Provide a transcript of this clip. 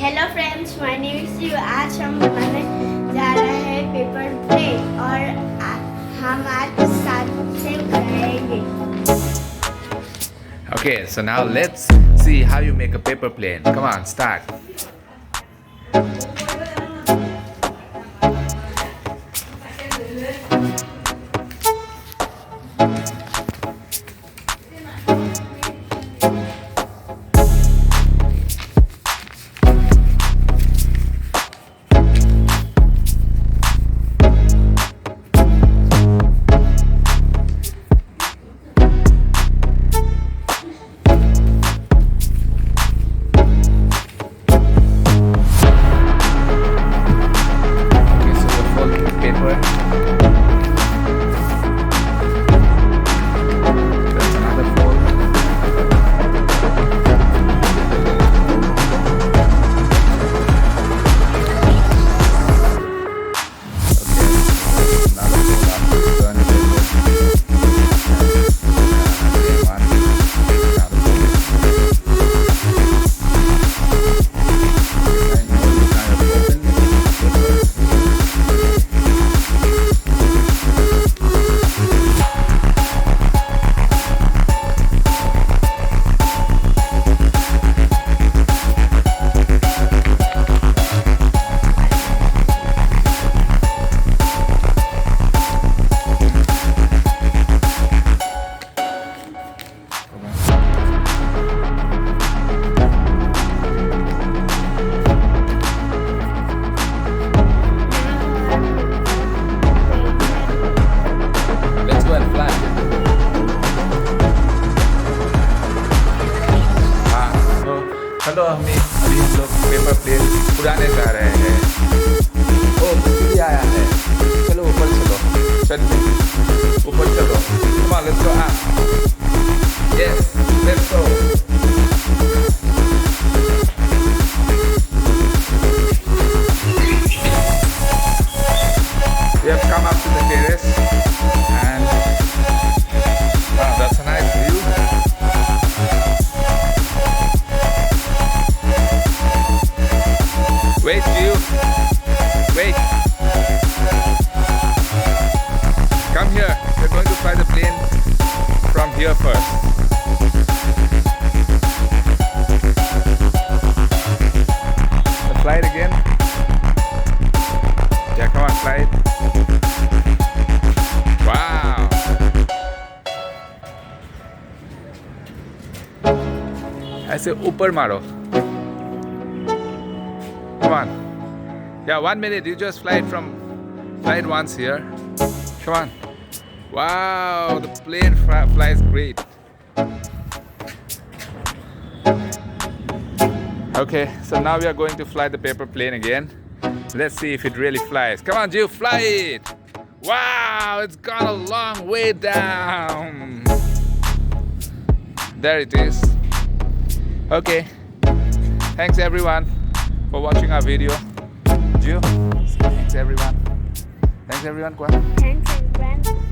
Hello friends, my name is Shiv. आज हम बनाने जा रहे हैं पेपर प्लेट और हम आज साथ से बनाएंगे। Okay, so now let's see how you make a paper plane. Come on, start. Okay, so you're folding the paper. That's another fold. Okay, another fold after you turn it over. Again, one, another fold. Okay, now you kind of open the paper. Let's go and fly. हाँ, तो चलो अभी हम लोग paper plane उड़ाने जा रहे हैं। ओ बिजली आया है। चलो ऊपर चलो। चलिए ऊपर चलो। Come on, let's go up. Yes, let's go. We have come up to the terrace and wow, that's a nice view. Wait, Gio. Wait. Come here. We're going to fly the plane from here first. So fly it again. Yeah, come on, fly it. Wow. ऐसे ऊपर मारो. Come on. Yeah, 1 minute. You just fly it once here. Come on. Wow, the plane flies great. Okay, so now we are going to fly the paper plane again. Let's see if it really flies. Come on, Jill, fly it. Wow, it's gone a long way down. There it is. Okay. Thanks everyone for watching our video. Jill, thanks everyone. Thanks everyone, Kwa. Thanks everyone.